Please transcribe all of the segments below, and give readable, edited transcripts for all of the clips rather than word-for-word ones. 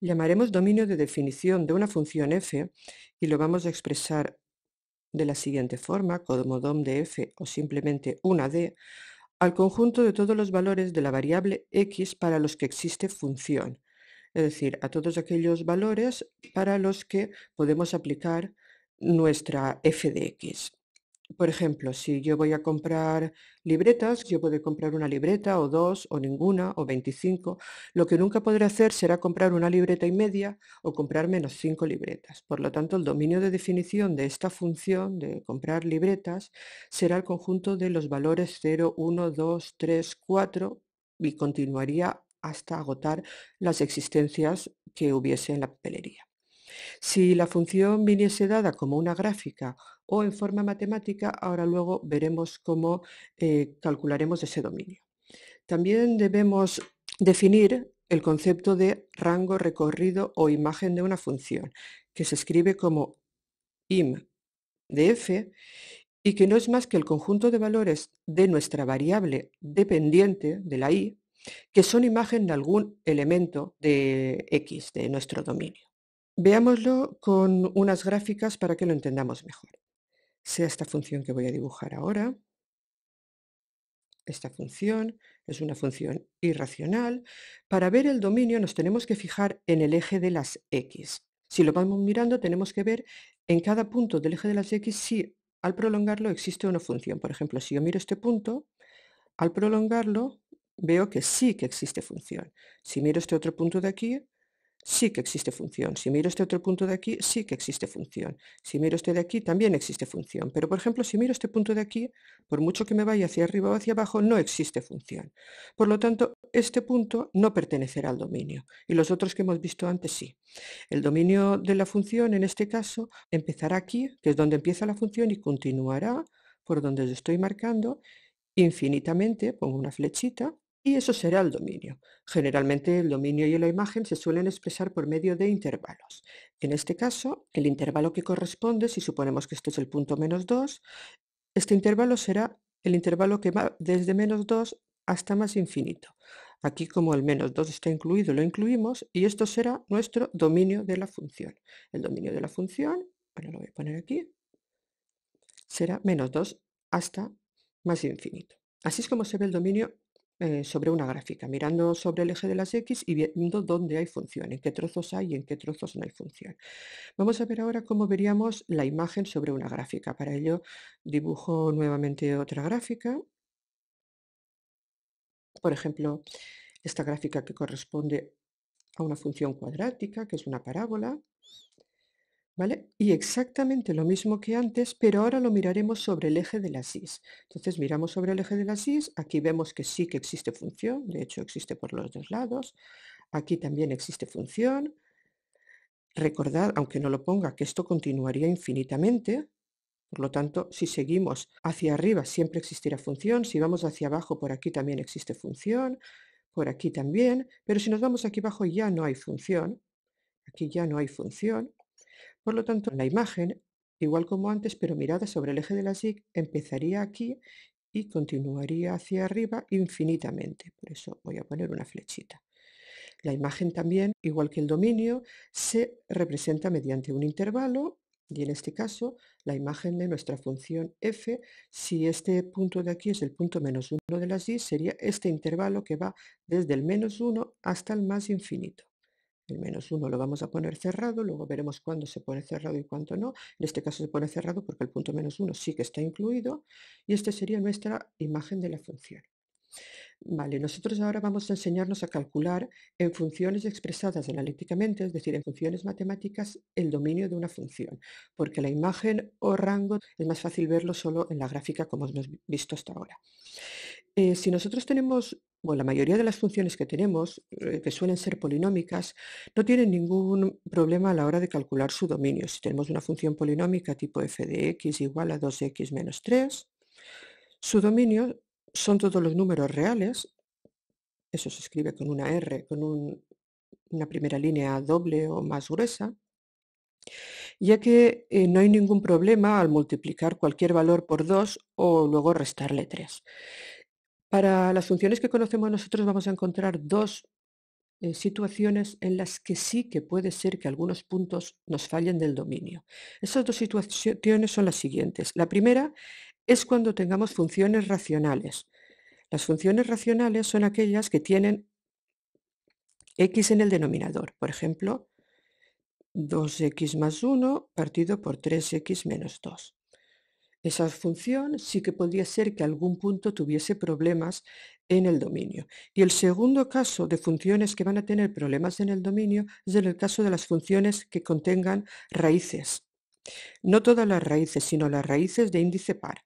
Llamaremos dominio de definición de una función f y lo vamos a expresar de la siguiente forma, como dom de f o simplemente una d, al conjunto de todos los valores de la variable x para los que existe función, es decir, a todos aquellos valores para los que podemos aplicar nuestra f de x. Por ejemplo, si yo voy a comprar libretas, yo puedo comprar una libreta o dos o ninguna o 25. Lo que nunca podré hacer será comprar una libreta y media o comprar menos 5 libretas. Por lo tanto, el dominio de definición de esta función de comprar libretas será el conjunto de los valores 0, 1, 2, 3, 4 y continuaría hasta agotar las existencias que hubiese en la papelería. Si la función viniese dada como una gráfica o en forma matemática, ahora luego veremos cómo calcularemos ese dominio. También debemos definir el concepto de rango recorrido o imagen de una función, que se escribe como im de f y que no es más que el conjunto de valores de nuestra variable dependiente de la i, que son imagen de algún elemento de x, de nuestro dominio. Veámoslo con unas gráficas para que lo entendamos mejor. Sea esta función que voy a dibujar ahora. Esta función es una función irracional. Para ver el dominio nos tenemos que fijar en el eje de las x. Si lo vamos mirando tenemos que ver en cada punto del eje de las x si al prolongarlo existe una función. Por ejemplo, si yo miro este punto, al prolongarlo veo que sí que existe función. Si miro este otro punto de aquí, sí que existe función. Si miro este otro punto de aquí, sí que existe función. Si miro este de aquí, también existe función. Pero, por ejemplo, si miro este punto de aquí, por mucho que me vaya hacia arriba o hacia abajo, no existe función. Por lo tanto, este punto no pertenecerá al dominio. Y los otros que hemos visto antes sí. El dominio de la función, en este caso, empezará aquí, que es donde empieza la función, y continuará por donde os estoy marcando infinitamente, pongo una flechita, y eso será el dominio. Generalmente el dominio y la imagen se suelen expresar por medio de intervalos. En este caso, el intervalo que corresponde, si suponemos que este es el punto -2, este intervalo será el intervalo que va desde -2 hasta más infinito. Aquí, como el -2 está incluido, lo incluimos y esto será nuestro dominio de la función. El dominio de la función, ahora lo voy a poner aquí, será -2 hasta más infinito. Así es como se ve el dominio sobre una gráfica, mirando sobre el eje de las x y viendo dónde hay función, en qué trozos hay y en qué trozos no hay función. Vamos a ver ahora cómo veríamos la imagen sobre una gráfica. Para ello dibujo nuevamente otra gráfica. Por ejemplo, esta gráfica que corresponde a una función cuadrática, que es una parábola. ¿Vale? Y exactamente lo mismo que antes, pero ahora lo miraremos sobre el eje de las Is. Entonces miramos sobre el eje de las Is, aquí vemos que sí que existe función, de hecho existe por los dos lados. Aquí también existe función. Recordad, aunque no lo ponga, que esto continuaría infinitamente. Por lo tanto, si seguimos hacia arriba siempre existirá función, si vamos hacia abajo por aquí también existe función, por aquí también, pero si nos vamos aquí abajo ya no hay función, aquí ya no hay función. Por lo tanto, la imagen, igual como antes, pero mirada sobre el eje de la SIG, empezaría aquí y continuaría hacia arriba infinitamente. Por eso voy a poner una flechita. La imagen también, igual que el dominio, se representa mediante un intervalo y en este caso la imagen de nuestra función f, si este punto de aquí es el punto -1 de las y, sería este intervalo que va desde el -1 hasta el más infinito. El -1 lo vamos a poner cerrado, luego veremos cuándo se pone cerrado y cuándo no. En este caso se pone cerrado porque el punto -1 sí que está incluido y esta sería nuestra imagen de la función. Vale, nosotros ahora vamos a enseñarnos a calcular en funciones expresadas analíticamente, es decir, en funciones matemáticas, el dominio de una función, porque la imagen o rango es más fácil verlo solo en la gráfica como hemos visto hasta ahora. Si nosotros tenemos, bueno, la mayoría de las funciones que tenemos, que suelen ser polinómicas, no tienen ningún problema a la hora de calcular su dominio. Si tenemos una función polinómica tipo f de x igual a 2x menos 3, su dominio son todos los números reales, eso se escribe con una R, con una primera línea doble o más gruesa, ya que no hay ningún problema al multiplicar cualquier valor por 2 o luego restarle 3. Para las funciones que conocemos nosotros vamos a encontrar dos situaciones en las que sí que puede ser que algunos puntos nos fallen del dominio. Esas dos situaciones son las siguientes. La primera es cuando tengamos funciones racionales. Las funciones racionales son aquellas que tienen x en el denominador. Por ejemplo, 2x más 1 partido por 3x menos 2. Esa función sí que podría ser que algún punto tuviese problemas en el dominio. Y el segundo caso de funciones que van a tener problemas en el dominio es en el caso de las funciones que contengan raíces. No todas las raíces, sino las raíces de índice par.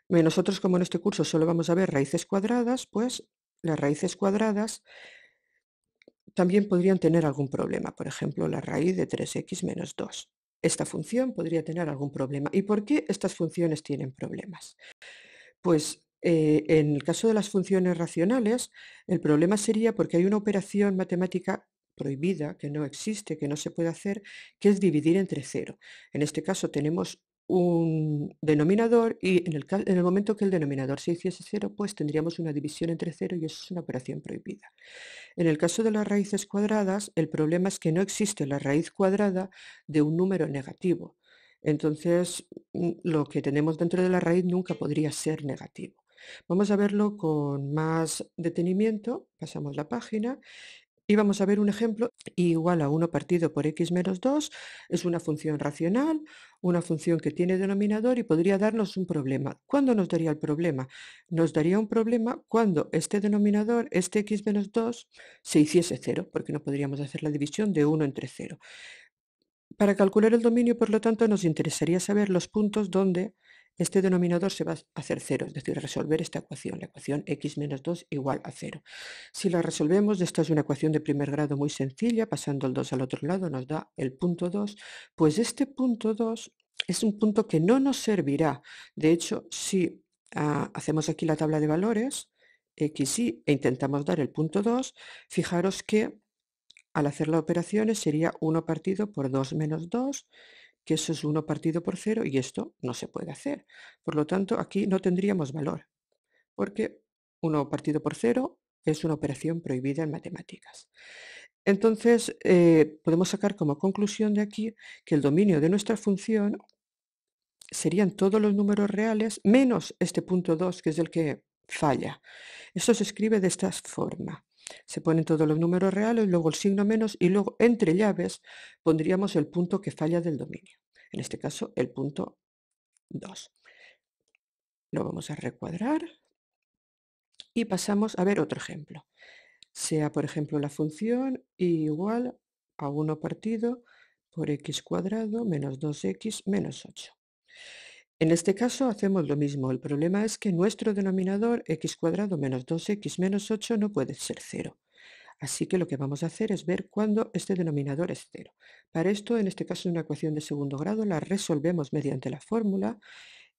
Nosotros, como en este curso solo vamos a ver raíces cuadradas, pues las raíces cuadradas también podrían tener algún problema. Por ejemplo, la raíz de 3x menos 2. Esta función podría tener algún problema. ¿Y por qué estas funciones tienen problemas? Pues en el caso de las funciones racionales, el problema sería porque hay una operación matemática prohibida, que no existe, que no se puede hacer, que es dividir entre cero. En este caso tenemos un denominador y en el momento que el denominador se hiciese cero, pues tendríamos una división entre cero y eso es una operación prohibida. En el caso de las raíces cuadradas, el problema es que no existe la raíz cuadrada de un número negativo. Entonces, lo que tenemos dentro de la raíz nunca podría ser negativo. Vamos a verlo con más detenimiento. Pasamos la página y vamos a ver un ejemplo. Y igual a 1 partido por x menos 2 es una función racional, una función que tiene denominador y podría darnos un problema. ¿Cuándo nos daría el problema? Nos daría un problema cuando este denominador, este x menos 2, se hiciese cero, porque no podríamos hacer la división de 1 entre 0. Para calcular el dominio, por lo tanto, nos interesaría saber los puntos donde este denominador se va a hacer cero, es decir, resolver esta ecuación, la ecuación x menos 2 igual a 0. Si la resolvemos, esta es una ecuación de primer grado muy sencilla, pasando el 2 al otro lado nos da el punto 2, pues este punto 2 es un punto que no nos servirá. De hecho, si hacemos aquí la tabla de valores, x, y, e intentamos dar el punto 2, fijaros que al hacer las operaciones sería 1 partido por 2 menos 2, que eso es 1 partido por 0 y esto no se puede hacer. Por lo tanto, aquí no tendríamos valor, porque 1 partido por 0 es una operación prohibida en matemáticas. Entonces, podemos sacar como conclusión de aquí que el dominio de nuestra función serían todos los números reales menos este punto 2, que es el que falla. Esto se escribe de esta forma. Se ponen todos los números reales, luego el signo menos y luego entre llaves pondríamos el punto que falla del dominio. En este caso, el punto 2. Lo vamos a recuadrar y pasamos a ver otro ejemplo. Sea, por ejemplo, la función igual a 1 partido por x cuadrado menos 2x menos 8. En este caso hacemos lo mismo. El problema es que nuestro denominador x cuadrado menos 2x menos 8 no puede ser 0. Así que lo que vamos a hacer es ver cuándo este denominador es 0. Para esto, en este caso, una ecuación de segundo grado la resolvemos mediante la fórmula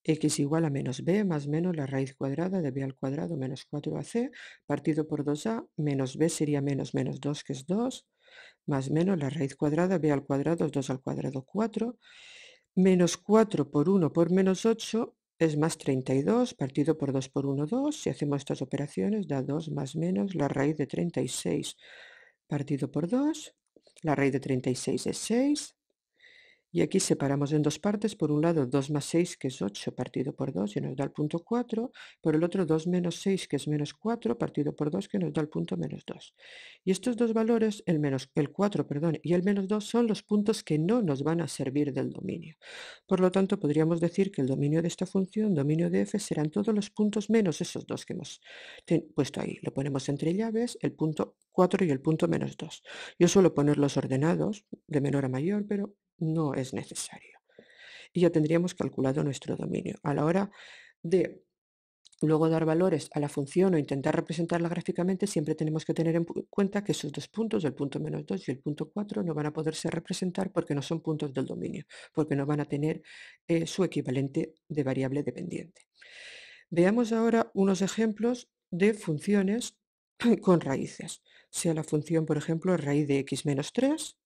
x igual a menos b más menos la raíz cuadrada de b al cuadrado menos 4ac partido por 2a menos b sería menos menos 2 que es 2 más menos la raíz cuadrada b al cuadrado es 2 al cuadrado 4 menos 4 por 1 por menos 8 es más 32, partido por 2 por 1, 2. Si hacemos estas operaciones da 2 más menos la raíz de 36 partido por 2. La raíz de 36 es 6. Y aquí separamos en dos partes, por un lado 2 más 6, que es 8, partido por 2, y nos da el punto 4, por el otro 2 menos 6, que es menos 4, partido por 2, que nos da el punto menos 2. Y estos dos valores, el 4, perdón, y el menos 2, son los puntos que no nos van a servir del dominio. Por lo tanto, podríamos decir que el dominio de esta función, dominio de f, serán todos los puntos menos esos dos que hemos puesto ahí. Lo ponemos entre llaves, el punto 4 y el punto menos 2. Yo suelo ponerlos ordenados, de menor a mayor, pero no es necesario. Y ya tendríamos calculado nuestro dominio. A la hora de luego dar valores a la función o intentar representarla gráficamente, siempre tenemos que tener en cuenta que esos dos puntos, el punto menos 2 y el punto 4, no van a poderse representar porque no son puntos del dominio, porque no van a tener su equivalente de variable dependiente. Veamos ahora unos ejemplos de funciones con raíces. Sea la función, por ejemplo, raíz de x menos 3.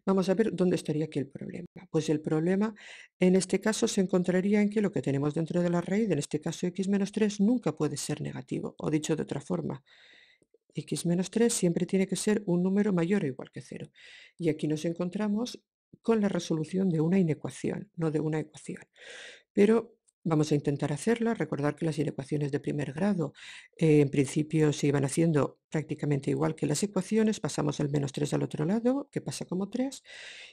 Vamos a ver dónde estaría aquí el problema. Pues el problema en este caso se encontraría en que lo que tenemos dentro de la raíz, en este caso x menos 3, nunca puede ser negativo. O dicho de otra forma, x menos 3 siempre tiene que ser un número mayor o igual que 0. Y aquí nos encontramos con la resolución de una inecuación, no de una ecuación. Pero vamos a intentar hacerla. Recordar que las inecuaciones de primer grado en principio se iban haciendo prácticamente igual que las ecuaciones. Pasamos el menos 3 al otro lado, que pasa como 3,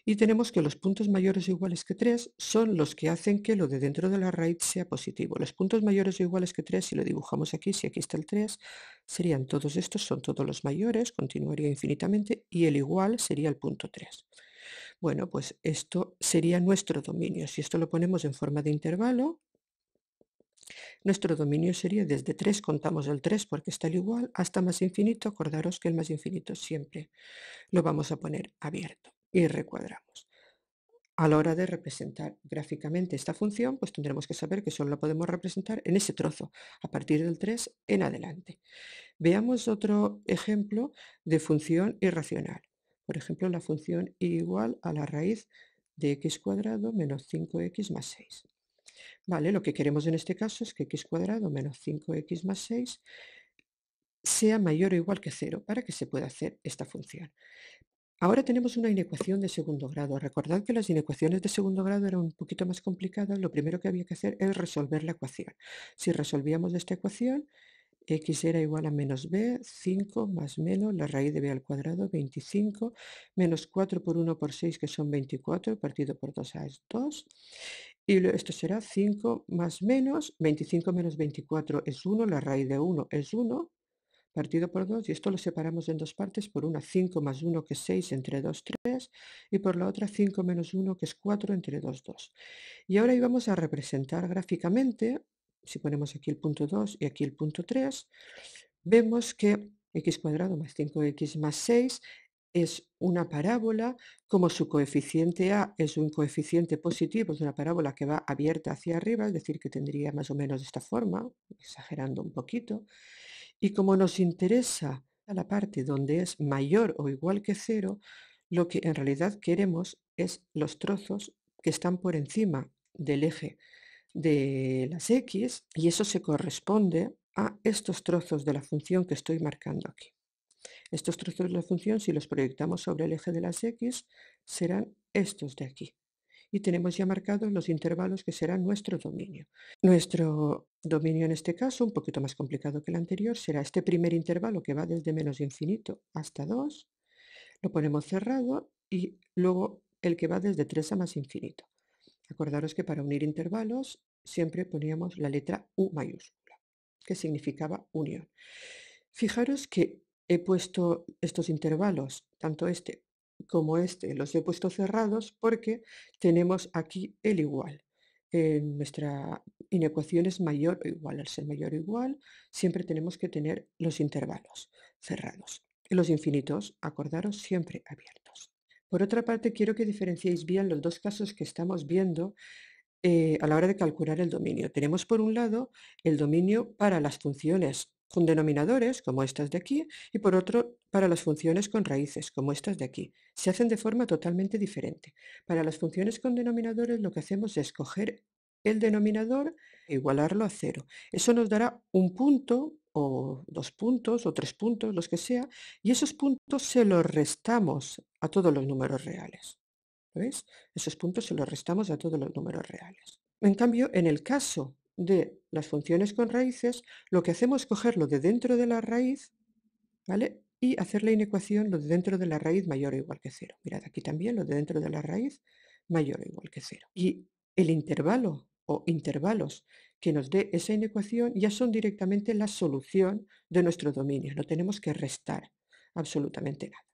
y tenemos que los puntos mayores o iguales que 3 son los que hacen que lo de dentro de la raíz sea positivo. Los puntos mayores o iguales que 3, si lo dibujamos aquí, si aquí está el 3, serían todos estos, son todos los mayores, continuaría infinitamente, y el igual sería el punto 3. Bueno, pues esto sería nuestro dominio. Si esto lo ponemos en forma de intervalo, nuestro dominio sería desde 3, contamos el 3 porque está el igual, hasta más infinito. Acordaros que el más infinito siempre lo vamos a poner abierto y recuadramos. A la hora de representar gráficamente esta función, pues tendremos que saber que solo la podemos representar en ese trozo, a partir del 3 en adelante. Veamos otro ejemplo de función irracional. Por ejemplo, la función y igual a la raíz de x cuadrado menos 5x más 6. Vale, lo que queremos en este caso es que x cuadrado menos 5x más 6 sea mayor o igual que 0 para que se pueda hacer esta función. Ahora tenemos una inecuación de segundo grado. Recordad que las inecuaciones de segundo grado eran un poquito más complicadas. Lo primero que había que hacer es resolver la ecuación. Si resolvíamos esta ecuación, x era igual a menos b, 5 más menos la raíz de b al cuadrado, 25, menos 4 por 1 por 6, que son 24, partido por 2a es 2. Y esto será 5 más menos, 25 menos 24 es 1, la raíz de 1 es 1, partido por 2, y esto lo separamos en dos partes, por una 5 más 1 que es 6 entre 2, 3, y por la otra 5 menos 1 que es 4 entre 2, 2. Y ahora íbamos a representar gráficamente, si ponemos aquí el punto 2 y aquí el punto 3, vemos que x cuadrado más 5x más 6 es una parábola. Como su coeficiente a es un coeficiente positivo, es una parábola que va abierta hacia arriba, es decir, que tendría más o menos esta forma, exagerando un poquito. Y como nos interesa a la parte donde es mayor o igual que 0, lo que en realidad queremos es los trozos que están por encima del eje de las x, y eso se corresponde a estos trozos de la función que estoy marcando aquí. Estos trozos de la función, si los proyectamos sobre el eje de las x, serán estos de aquí. Y tenemos ya marcados los intervalos que serán nuestro dominio. Nuestro dominio en este caso, un poquito más complicado que el anterior, será este primer intervalo que va desde menos infinito hasta 2, lo ponemos cerrado, y luego el que va desde 3 a más infinito. Acordaros que para unir intervalos siempre poníamos la letra U mayúscula, que significaba unión. Fijaros que he puesto estos intervalos, tanto este como este, los he puesto cerrados porque tenemos aquí el igual. Nuestra inecuación es mayor o igual. Al ser mayor o igual, siempre tenemos que tener los intervalos cerrados. Los infinitos, acordaros, siempre abiertos. Por otra parte, quiero que diferenciéis bien los dos casos que estamos viendo a la hora de calcular el dominio. Tenemos por un lado el dominio para las funciones con denominadores, como estas de aquí, y por otro para las funciones con raíces, como estas de aquí. Se hacen de forma totalmente diferente. Para las funciones con denominadores lo que hacemos es coger el denominador e igualarlo a 0. Eso nos dará un punto o 2 puntos o 3 puntos, los que sea, y esos puntos se los restamos a todos los números reales. ¿Veis? Esos puntos se los restamos a todos los números reales. En cambio, en el caso de las funciones con raíces, lo que hacemos es cogerlo de dentro de la raíz, ¿vale? Y hacer la inecuación lo de dentro de la raíz mayor o igual que 0. Mirad, aquí también lo de dentro de la raíz mayor o igual que 0. Y el intervalo o intervalos que nos dé esa inecuación ya son directamente la solución de nuestro dominio. No tenemos que restar absolutamente nada.